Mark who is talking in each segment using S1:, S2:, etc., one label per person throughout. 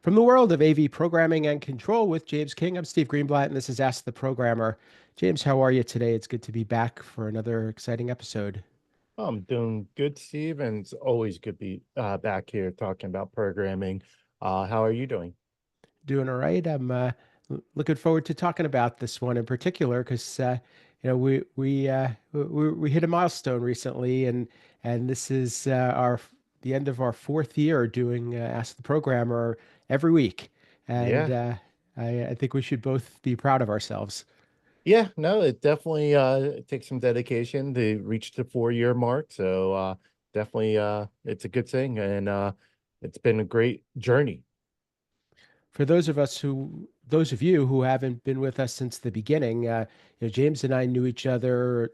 S1: From the world of AV programming and control with James King, I'm Steve Greenblatt, and this is Ask the Programmer. James, how are you today? It's good to be back for another exciting episode.
S2: I'm doing good, Steve, and it's always good to be back here talking about programming. How are you doing?
S1: Doing all right. I'm looking forward to talking about this one in particular because we hit a milestone recently, and this is our the end of our fourth year doing Ask the Programmer every week, and
S2: Yeah,
S1: I think we should both be proud of ourselves.
S2: yeah, no, it definitely it takes some dedication to reach the 4 year mark. So definitely it's a good thing, and it's been a great journey.
S1: For those of you who haven't been with us since the beginning, James and I knew each other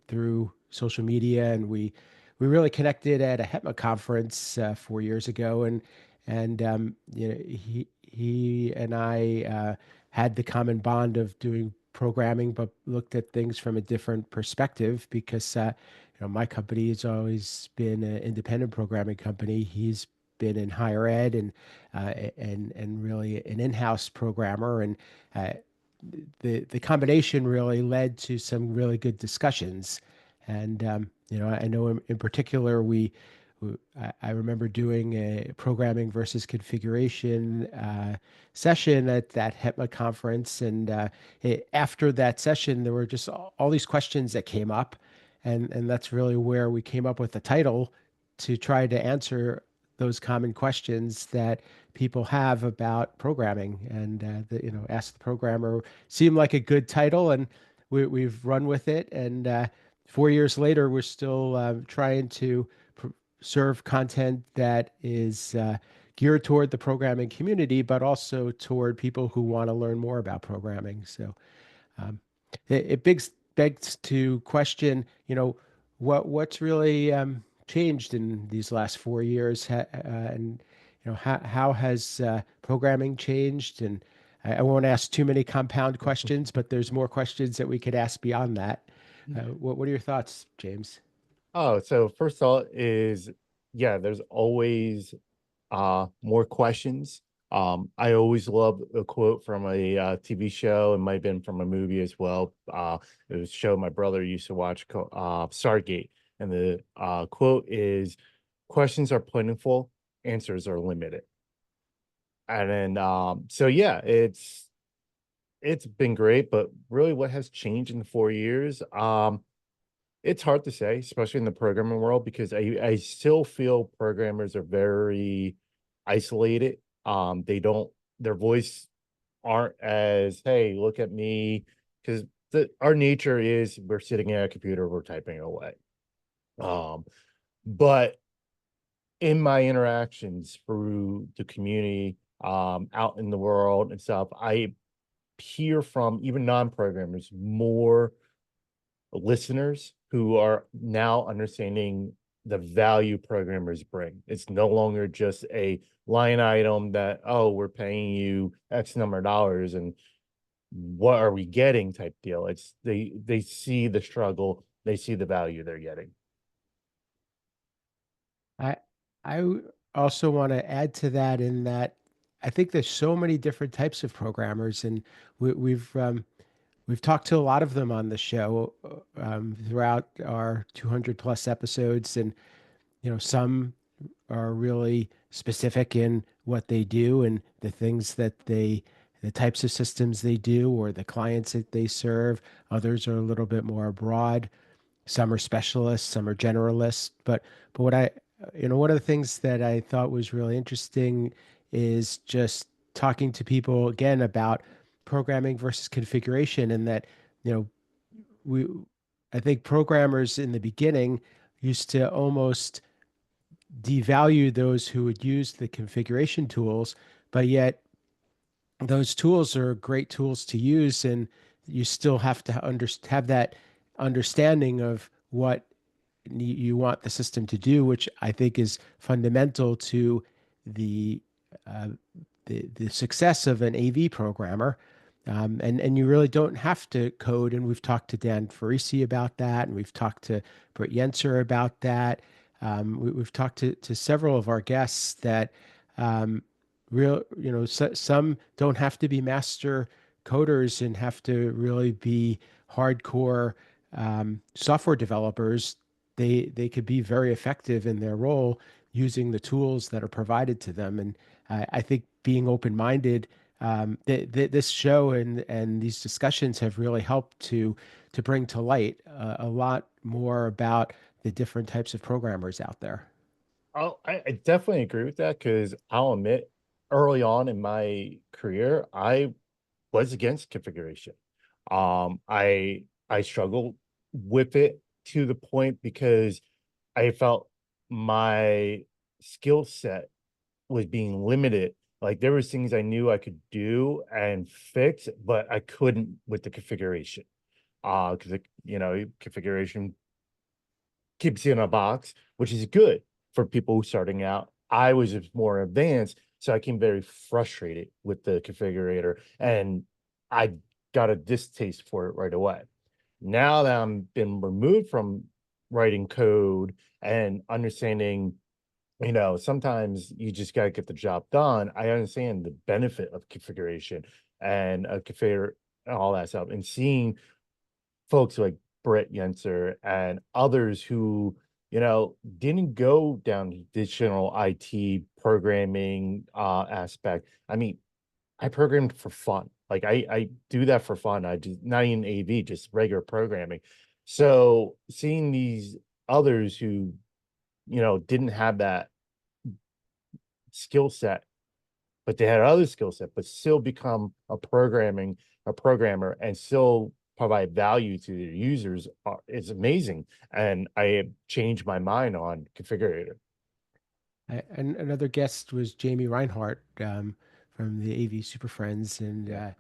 S1: through social media, and we really connected at a HETMA conference 4 years ago, and he and I had the common bond of doing programming, but looked at things from a different perspective because my company has always been an independent programming company. He's been in higher ed and really an in-house programmer, and uh, the combination really led to some really good discussions. And I know in particular I remember doing a programming versus configuration session at that HETMA conference, and after that session, there were just all these questions that came up, and that's really where we came up with the title to try to answer those common questions that people have about programming. And Ask the Programmer seemed like a good title, and we've run with it. And 4 years later, we're still trying to serve content that is geared toward the programming community, but also toward people who want to learn more about programming. So um, it begs to question, what's really changed in these last 4 years, and how has programming changed? And I won't ask too many compound questions, but there's more questions that we could ask beyond that. What are your thoughts, James?
S2: Oh, so first thought is, yeah, there's always more questions. I always love a quote from a TV show. It might have been from a movie as well. It was a show my brother used to watch called Stargate, and the quote is, "Questions are plentiful, answers are limited." And then so yeah, it's been great, but really what has changed in the 4 years? It's hard to say, especially in the programming world, because I still feel programmers are very isolated. They don't their voice aren't as, "Hey, look at me," because our nature is we're sitting at a computer, we're typing away. Um, but in my interactions through the community, out in the world and stuff, I hear from even non-programmers more listeners who are now understanding the value programmers bring. It's no longer just a line item that, oh, we're paying you X number of dollars and what are we getting type deal. It's they see the struggle, they see the value they're getting.
S1: I also want to add to that in that I think there's so many different types of programmers, and we've talked to a lot of them on the show throughout our 200 plus episodes, and some are really specific in what they do and the types of systems they do or the clients that they serve. Others are a little bit more broad. Some are specialists, some are generalists. But one of the things that I thought was really interesting is just talking to people again about programming versus configuration, and that you know we I think programmers in the beginning used to almost devalue those who would use the configuration tools, but yet those tools are great tools to use, and you still have to have that understanding of what you want the system to do, which I think is fundamental to the uh, the success of an AV programmer. And you really don't have to code. And we've talked to Dan Farisi about that, and we've talked to Britt Yenser about that. We've talked to several of our guests that um, real, some don't have to be master coders and have to really be hardcore software developers. They could be very effective in their role using the tools that are provided to them. And I think being open-minded, this show and these discussions have really helped to bring to light a lot more about the different types of programmers out there.
S2: I definitely agree with that because I'll admit, early on in my career, I was against configuration. I struggled with it to the point because I felt my skill set was being limited. Like there was things I knew I could do and fix, but I couldn't with the configuration. Because configuration keeps you in a box, which is good for people starting out. I was just more advanced, so I became very frustrated with the configurator, and I got a distaste for it right away. Now that I'm been removed from writing code and understanding, sometimes you just got to get the job done. I understand the benefit of configuration and a configure and all that stuff, and seeing folks like Brett Yenser and others who, didn't go down the traditional IT programming aspect. I mean, I programmed for fun. Like I do that for fun. I just not even AV, just regular programming. So seeing these others who, didn't have that skill set, but they had other skill set, but still become a programmer and still provide value to their users is amazing. And I have changed my mind on configurator.
S1: And another guest was Jamie Reinhardt from the AV Super Friends, and
S2: Yeah.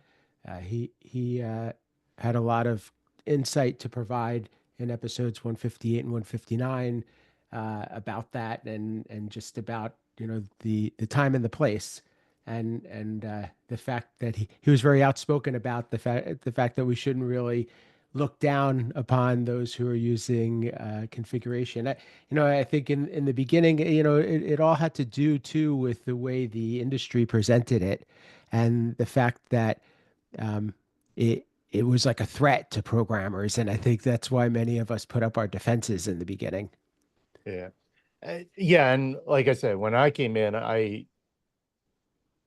S1: he had a lot of insight to provide in episodes 158 and 159 about that, and just about the time and the place, and the fact that he was very outspoken about the fact that we shouldn't really look down upon those who are using configuration. I think in the beginning, it all had to do too with the way the industry presented it, and the fact that um, it was like a threat to programmers, and I think that's why many of us put up our defenses in the beginning.
S2: Yeah. Yeah, and like I said, when I came in, I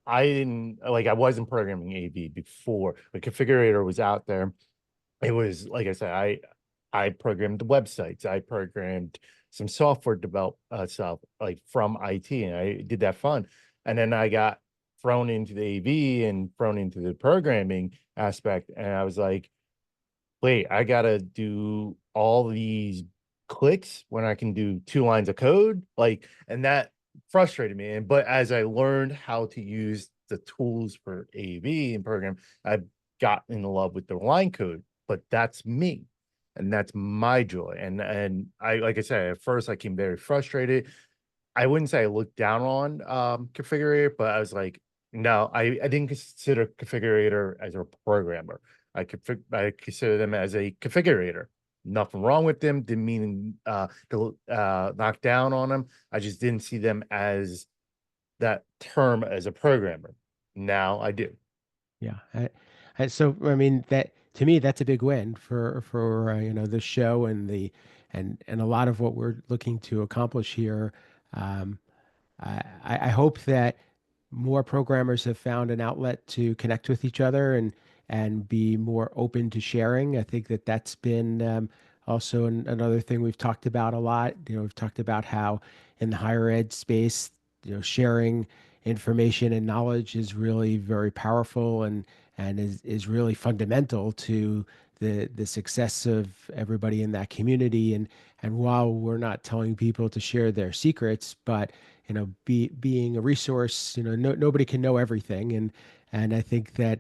S2: didn't like I wasn't programming AV before. The configurator was out there. It was like I said, I programmed the websites. I programmed some software develop stuff like from IT, and I did that fun. And then I got thrown into the AV and thrown into the programming aspect, and I was like, wait, I gotta do all these clicks when I can do two lines of code, like, and that frustrated me. And but as I learned how to use the tools for AV and program, I got in love with the line code. But that's me, and that's my joy. And I like I said, at first I came very frustrated. I wouldn't say I looked down on configurator, but I was like, no, I didn't consider configurator as a programmer. I consider them as a configurator. Nothing wrong with them. Didn't mean to knock down on them. I just didn't see them as that term as a programmer. Now I do.
S1: Yeah. So I mean that to me that's a big win for the show and and a lot of what we're looking to accomplish here. Um, I hope that more programmers have found an outlet to connect with each other and be more open to sharing. I think that that's been also another thing we've talked about a lot. We've talked about how in the higher ed space, sharing information and knowledge is really very powerful and is really fundamental to the success of everybody in that community. And while we're not telling people to share their secrets, but being a resource, nobody can know everything. And I think that,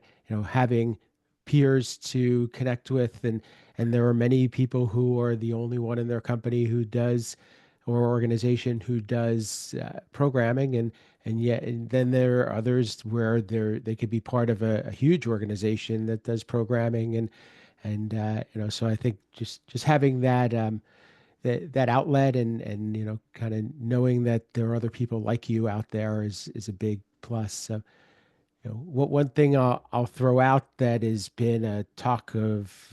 S1: having peers to connect with, and there are many people who are the only one in their company who does, or organization who does programming, and yet and then there are others where they could be part of a huge organization that does programming, and so I think just having that outlet and kind of knowing that there are other people like you out there is a plus. So, one thing I'll throw out that has been a talk of,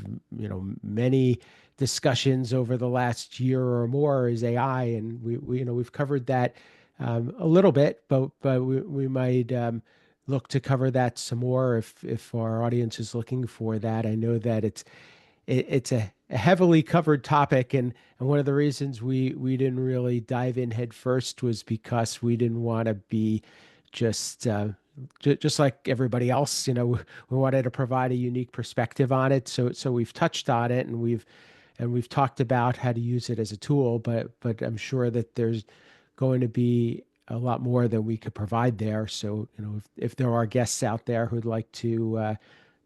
S1: many discussions over the last year or more is AI, and we've covered that a little bit, but we might look to cover that some more if our audience is looking for that. I know that it's a heavily covered topic, and one of the reasons we didn't really dive in head first was because we didn't want to be just just like everybody else. We wanted to provide a unique perspective on it. So we've touched on it, and we've talked about how to use it as a tool, but I'm sure that there's going to be a lot more than we could provide there. So, if there are guests out there who'd like to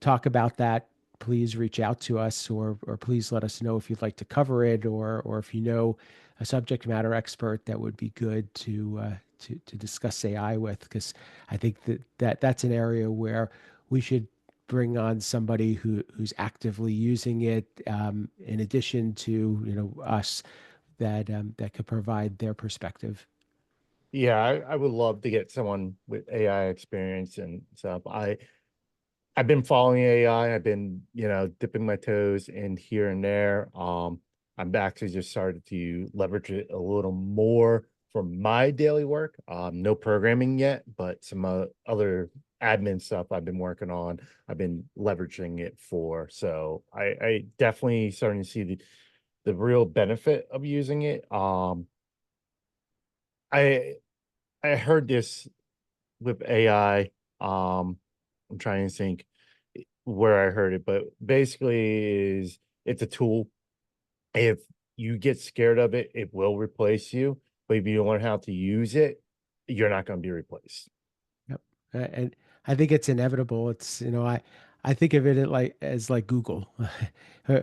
S1: talk about that, please reach out to us, or please let us know if you'd like to cover it, or if you know a subject matter expert that would be good to discuss AI with, because I think that's an area where we should bring on somebody who's actively using it, in addition to us, that could provide their perspective.
S2: Yeah, I would love to get someone with AI experience and stuff. I've been following AI. I've been, dipping my toes in here and there. I'm actually just started to leverage it a little more for my daily work. No programming yet, but some other admin stuff I've been working on. I've been leveraging it for. So I definitely starting to see the real benefit of using it. I I heard this with AI. I'm trying to think where I heard it, but basically is it's a tool. If you get scared of it, it will replace you. But if you don't learn how to use it, you're not going to be replaced.
S1: Yep. And I think it's inevitable. It's, I think of it as like Google.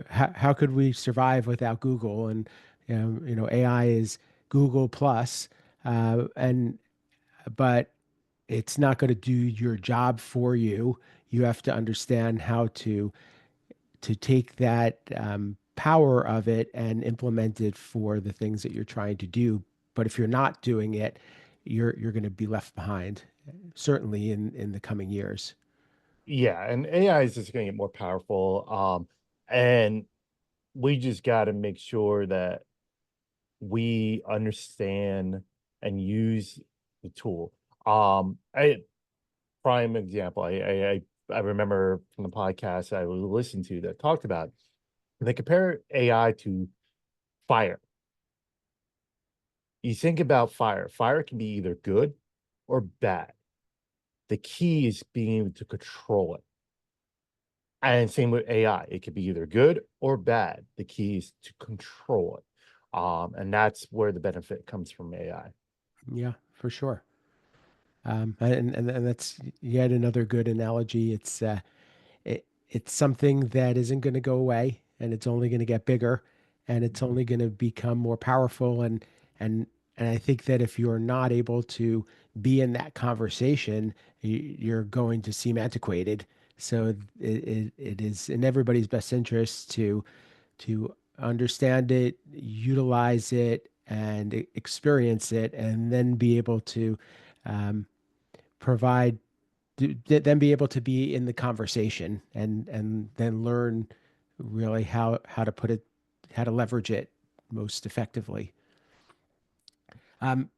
S1: How could we survive without Google? And AI is Google plus, and but it's not going to do your job for you. You have to understand how to take that power of it and implement it for the things that you're trying to do. But if you're not doing it, you're going to be left behind, certainly in the coming years.
S2: Yeah, and AI is just going to get more powerful. And we just got to make sure that we understand and use the tool. I prime example. I remember from the podcast I listened to that talked about they compare AI to fire. You think about fire. Fire can be either good or bad. The key is being able to control it. And same with AI. It could be either good or bad. The key is to control it. And that's where the benefit comes from AI.
S1: Yeah, for sure. And that's yet another good analogy. It's something that isn't going to go away, and it's only going to get bigger, and it's only going to become more powerful. And and I think that if you're not able to be in that conversation, you're going to seem antiquated. So it is in everybody's best interest to understand it, utilize it, and experience it, and then be able to um, provide then be able to be in the conversation, and then learn really how to put it, how to leverage it most effectively. Um,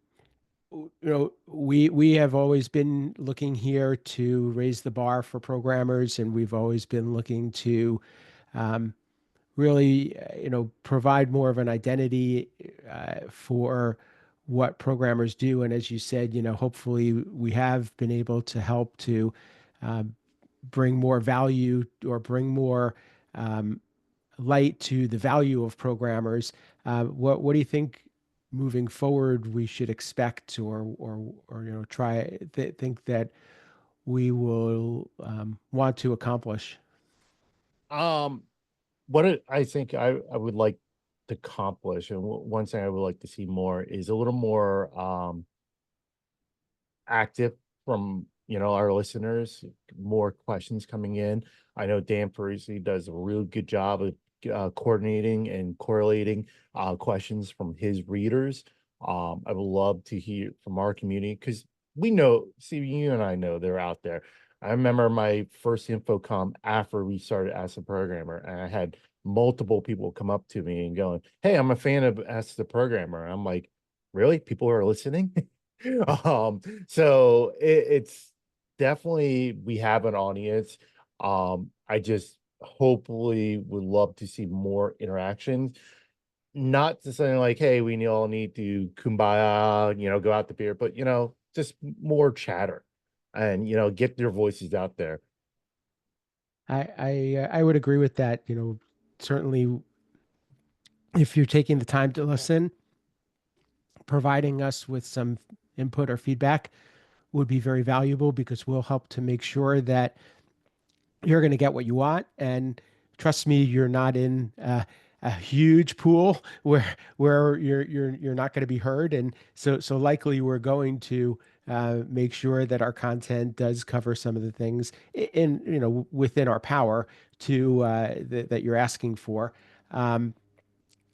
S1: we have always been looking here to raise the bar for programmers, and we've always been looking to um, really, provide more of an identity for what programmers do. And as you said, hopefully we have been able to help to um, bring more value, or bring more um, light to the value of programmers. What do you think moving forward we should expect, or think that we will want to accomplish?
S2: Um, what I think I would like to accomplish, and one thing I would like to see more is a little more active from our listeners, more questions coming in. I know Dan Parisi does a really good job of coordinating and correlating questions from his readers. I would love to hear from our community because we know, see, you and I know they're out there. I remember my first Infocom after we started as a programmer, and I had multiple people come up to me and going, "Hey, I'm a fan of Ask the Programmer." I'm like, "Really? People are listening?" um, so it's definitely we have an audience. I just hopefully would love to see more interactions, not to say like, hey, we all need to kumbaya, go out the beer, but just more chatter and get their voices out there.
S1: I would agree with that. Certainly, if you're taking the time to listen, providing us with some input or feedback would be very valuable because we'll help to make sure that you're going to get what you want. And trust me, you're not in a huge pool where you're not going to be heard. And so likely we're going to make sure that our content does cover some of the things in within our power to that you're asking for. Um,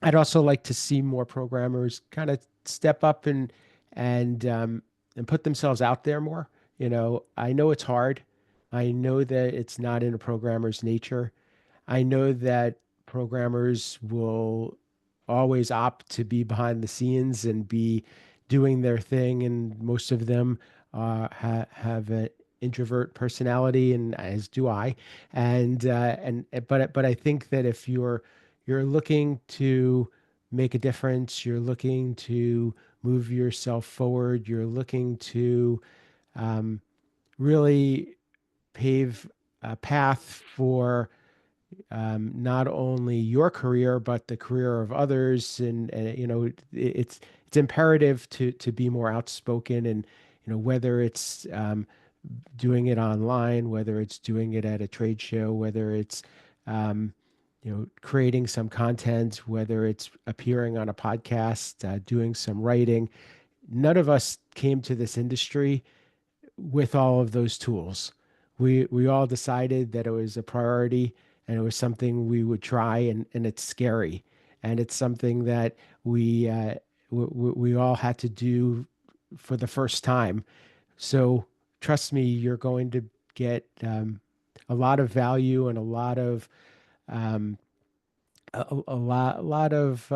S1: I'd also like to see more programmers kind of step up and put themselves out there more. I know it's hard. I know that it's not in a programmer's nature. I know that programmers will always opt to be behind the scenes and be doing their thing, and most of them have an introvert personality, and as do I. But I think that if you're looking to make a difference, you're looking to move yourself forward, you're looking to um, really pave a path for not only your career but the career of others. And it's imperative to be more outspoken, and whether it's doing it online, whether it's doing it at a trade show, whether it's um, creating some content, whether it's appearing on a podcast, doing some writing. None of us came to this industry with all of those tools. We all decided that it was a priority and it was something we would try, and it's scary, and it's something that we all had to do for the first time. So trust me, you're going to get a lot of value and a lot of um, a lot of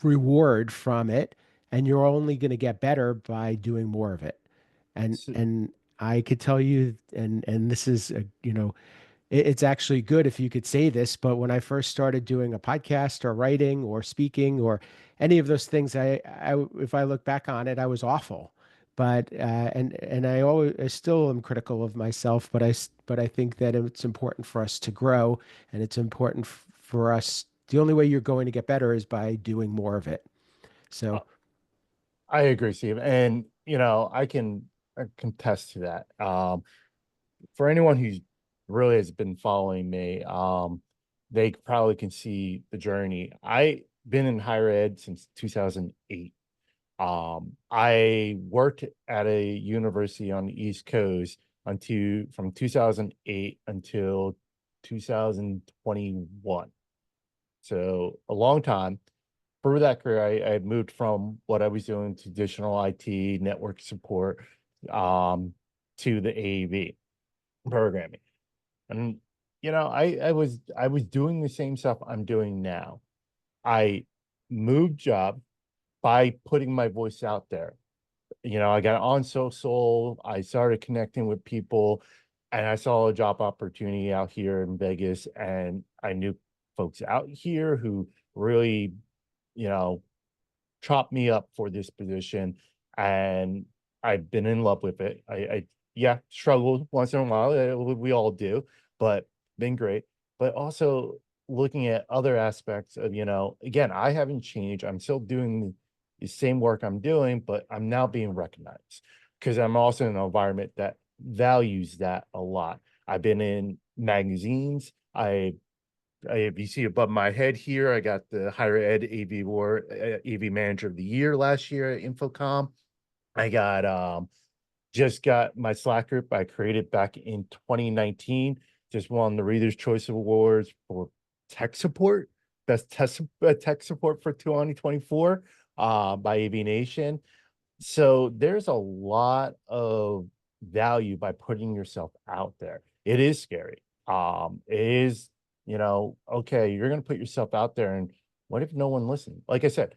S1: reward from it, and you're only going to get better by doing more of it. and
S2: So,
S1: and I could tell you, and this is it's actually good if you could say this, but when I first started doing a podcast or writing or speaking or any of those things, if I look back on it, I was awful. But I still am critical of myself, but I think that it's important for us to grow, and it's important for us. The only way you're going to get better is by doing more of it.
S2: uh,
S1: So
S2: I agree, Steve, and I contest to that. For anyone who's really has been following me, they probably can see the journey. I been in higher ed since 2008. I worked at a university on the East Coast until from 2008 until 2021. So a long time. Through that career, I moved from what I was doing traditional IT network support um, to the AAV programming. And I was doing the same stuff I'm doing now. I moved job by putting my voice out there. I got on social, I started connecting with people, and I saw a job opportunity out here in Vegas, and I knew folks out here who really, you know, chopped me up for this position, and I've been in love with it. I yeah, struggled once in a while. We all do, but been great. But also looking at other aspects of, again, I haven't changed. I'm still doing the same work I'm doing, but I'm now being recognized because I'm also in an environment that values that a lot. I've been in magazines. If you see above my head here, I got the higher ed AV manager of the year last year at Infocom. I got just got my Slack group I created back in 2019. Just won the Reader's Choice Awards for tech support, best tech support for 2024 by AV Nation. So there's a lot of value by putting yourself out there. It is scary. It is, okay, you're gonna put yourself out there, and what if no one listened? Like I said,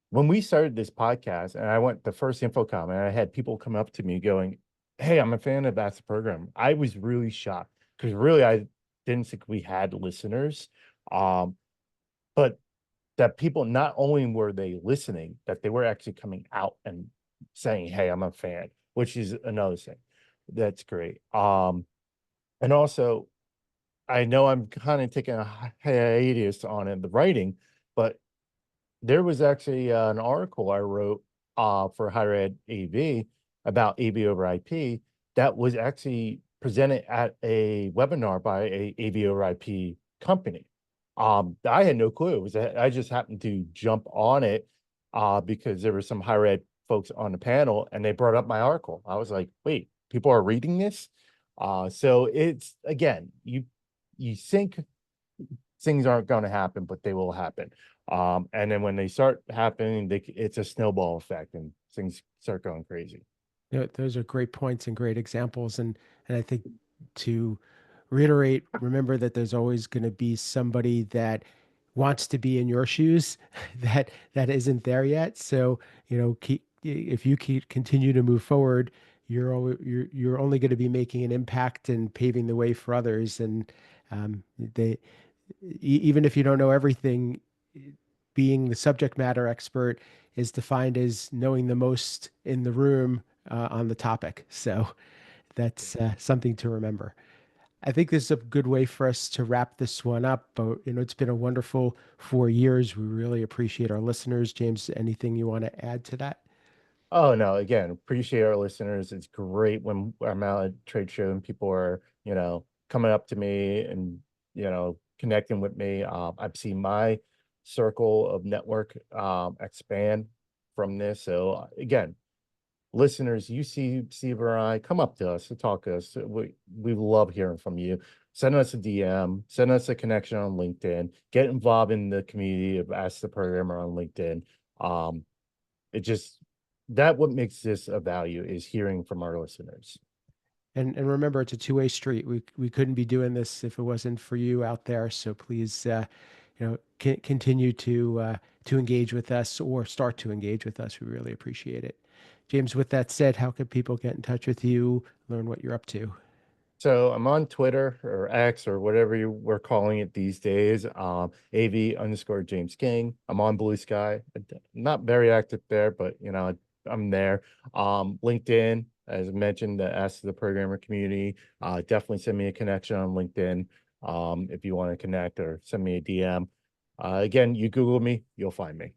S2: when we started this podcast and I went the first InfoCom and I had people come up to me going, "Hey, I'm a fan of That's the Program." I was really shocked because really I didn't think we had listeners. Um, but that people not only were they listening, that they were actually coming out and saying, "Hey, I'm a fan," which is another thing. That's great. And also I know I'm kind of taking a hiatus on it, the writing, but there was actually an article I wrote for Higher Ed AV about AV over IP that was actually presented at a webinar by a AV over IP company. I had no clue. It was I just happened to jump on it because there were some higher ed folks on the panel and they brought up my article. I was like, wait, people are reading this? So it's again, you think things aren't going to happen, but they will happen. And then when they start happening, it's a snowball effect and things start going crazy.
S1: Those are great points and great examples. And I think to reiterate, remember that there's always going to be somebody that wants to be in your shoes that isn't there yet. So, if you keep continue to move forward, you're only going to be making an impact and paving the way for others. And they even if you don't know everything, being the subject matter expert is defined as knowing the most in the room on the topic. So that's something to remember. I think this is a good way for us to wrap this one up. But it's been a wonderful 4 years. We really appreciate our listeners. James, anything you want to add to that?
S2: Oh, no, again, appreciate our listeners. It's great when I'm out at trade show and people are, coming up to me and, connecting with me. I've seen my circle of network expand from this. So again, listeners, you see Steve or I, come up to us to talk to us. We love hearing from you. Send us a DM, send us a connection on LinkedIn, get involved in the community of Ask the Programmer on LinkedIn. Um, it just that what makes this a value is hearing from our listeners.
S1: And remember, it's a two-way street. We couldn't be doing this if it wasn't for you out there. So please, continue to engage with us or start to engage with us. We really appreciate it. James, with that said, how can people get in touch with you, learn what you're up to?
S2: So I'm on Twitter or X or whatever we're calling it these days. AV_James King. I'm on Blue Sky. Not very active there, but I'm there. LinkedIn, as I mentioned, the Ask the Programmer community. Definitely send me a connection on LinkedIn. If you want to connect or send me a DM. Again, you Google me, you'll find me.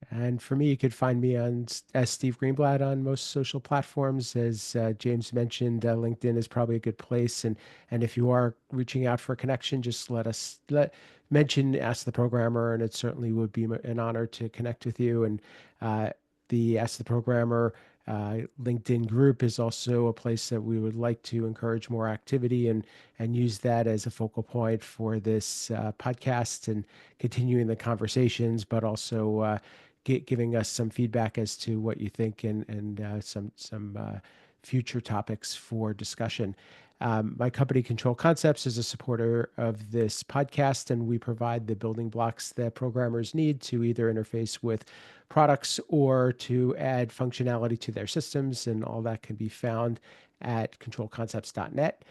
S1: And for me, you could find me as Steve Greenblatt on most social platforms. As James mentioned, LinkedIn is probably a good place. And if you are reaching out for a connection, just let mention Ask the Programmer, and it certainly would be an honor to connect with you. And uh, the Ask the Programmer LinkedIn group is also a place that we would like to encourage more activity and use that as a focal point for this podcast and continuing the conversations, but also giving us some feedback as to what you think and some future topics for discussion. My company, Control Concepts, is a supporter of this podcast, and we provide the building blocks that programmers need to either interface with products or to add functionality to their systems, and all that can be found at controlconcepts.net.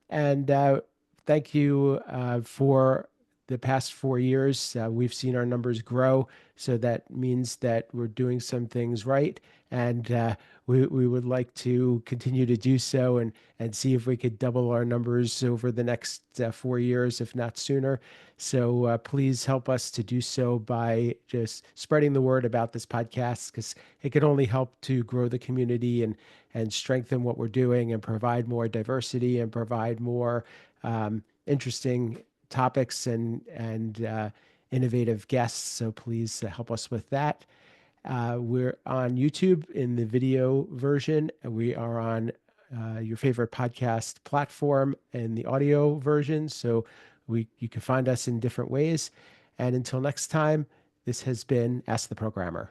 S1: And thank you for the past 4 years. We've seen our numbers grow, so that means that we're doing some things right. And we would like to continue to do so and see if we could double our numbers over the next 4 years, if not sooner. So please help us to do so by just spreading the word about this podcast, because it can only help to grow the community and strengthen what we're doing and provide more diversity and provide more interesting topics and innovative guests. So please help us with that. We're on YouTube in the video version. We are on your favorite podcast platform in the audio version. So you can find us in different ways. And until next time, this has been Ask the Programmer.